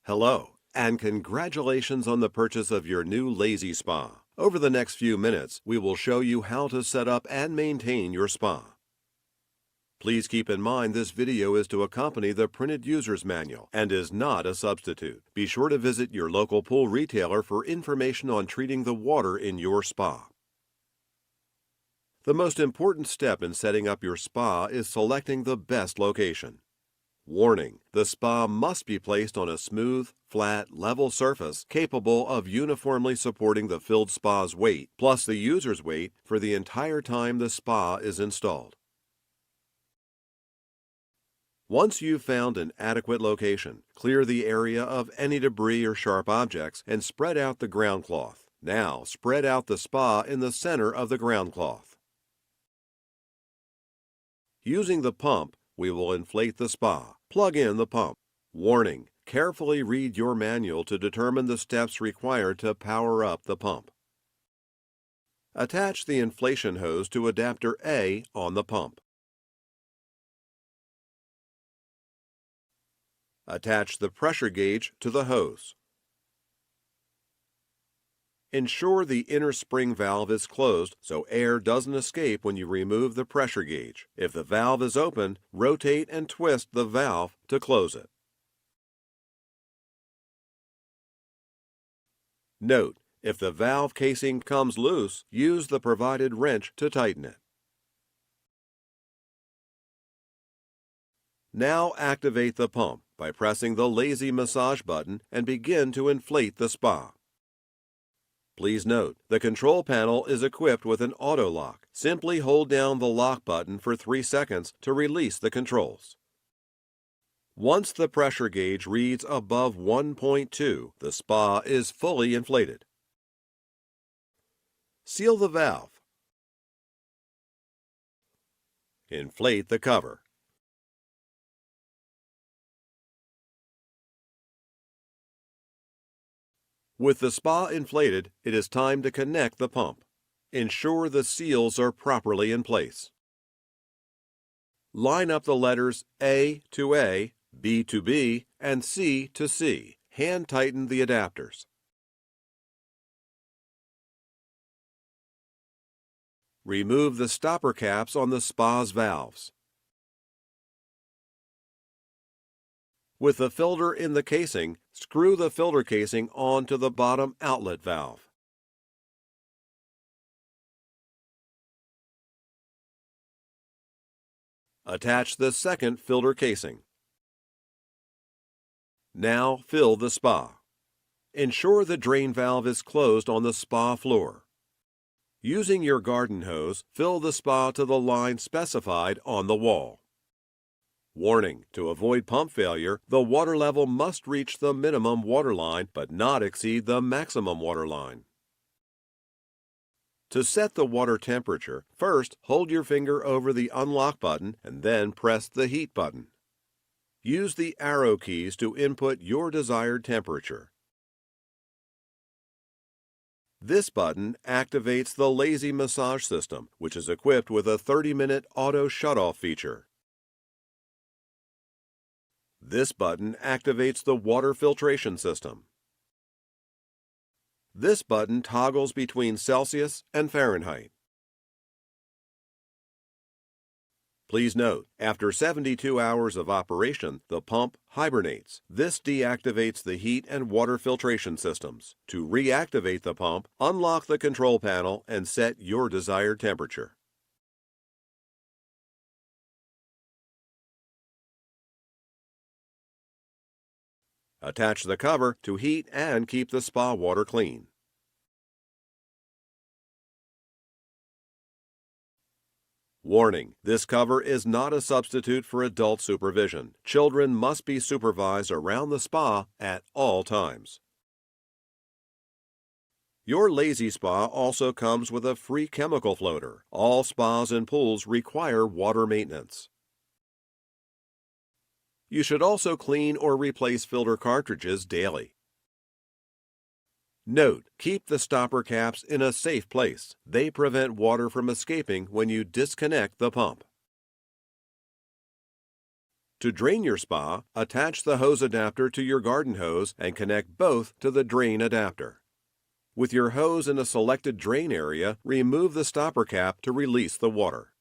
Hello, and congratulations on the purchase of your new Lazy Spa. Over the next few minutes, we will show you how to set up and maintain your spa. Please keep in mind this video is to accompany the printed user's manual and is not a substitute. Be sure to visit your local pool retailer for information on treating the water in your spa. The most important step in setting up your spa is selecting the best location. Warning: the spa must be placed on a smooth, flat, level surface capable of uniformly supporting the filled spa's weight, plus the user's weight, for the entire time the spa is installed. Once you've found an adequate location, clear the area of any debris or sharp objects and spread out the ground cloth. Now, spread out the spa in the center of the ground cloth. Using the pump, we will inflate the spa. Plug in the pump. Warning: carefully read your manual to determine the steps required to power up the pump. Attach the inflation hose to adapter A on the pump. Attach the pressure gauge to the hose. Ensure the inner spring valve is closed so air doesn't escape when you remove the pressure gauge. If the valve is open, rotate and twist the valve to close it. Note: if the valve casing comes loose, use the provided wrench to tighten it. Now activate the pump by pressing the Lazy Massage button and begin to inflate the spa. Please note, the control panel is equipped with an auto lock. Simply hold down the lock button for 3 seconds to release the controls. Once the pressure gauge reads above 1.2, the spa is fully inflated. Seal the valve. Inflate the cover. With the spa inflated, it is time to connect the pump. Ensure the seals are properly in place. Line up the letters A to A, B to B, and C to C. Hand tighten the adapters. Remove the stopper caps on the spa's valves. With the filter in the casing, screw the filter casing onto the bottom outlet valve. Attach the second filter casing. Now fill the spa. Ensure the drain valve is closed on the spa floor. Using your garden hose, fill the spa to the line specified on the wall. Warning: to avoid pump failure, the water level must reach the minimum water line but not exceed the maximum water line. To set the water temperature, first hold your finger over the unlock button and then press the heat button. Use the arrow keys to input your desired temperature. This button activates the Lazy Massage system, which is equipped with a 30-minute auto shutoff feature. This button activates the water filtration system. This button toggles between Celsius and Fahrenheit. Please note, after 72 hours of operation, the pump hibernates. This deactivates the heat and water filtration systems. To reactivate the pump, unlock the control panel and set your desired temperature. Attach the cover to heat and keep the spa water clean. Warning: this cover is not a substitute for adult supervision. Children must be supervised around the spa at all times. Your Lazy Spa also comes with a free chemical floater. All spas and pools require water maintenance. You should also clean or replace filter cartridges daily. Note: keep the stopper caps in a safe place. They prevent water from escaping when you disconnect the pump. To drain your spa, attach the hose adapter to your garden hose and connect both to the drain adapter. With your hose in a selected drain area, remove the stopper cap to release the water.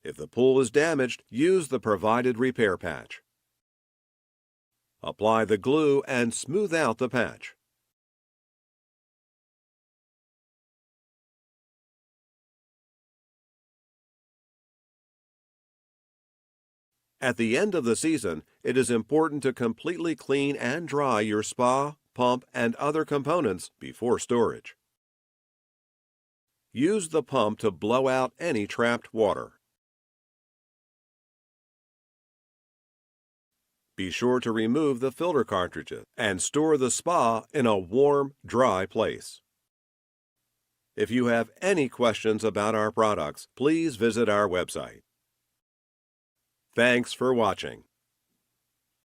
If the pool is damaged, use the provided repair patch. Apply the glue and smooth out the patch. At the end of the season, it is important to completely clean and dry your spa, pump, and other components before storage. Use the pump to blow out any trapped water. Be sure to remove the filter cartridges and store the spa in a warm, dry place. If you have any questions about our products, please visit our website. Thanks for watching.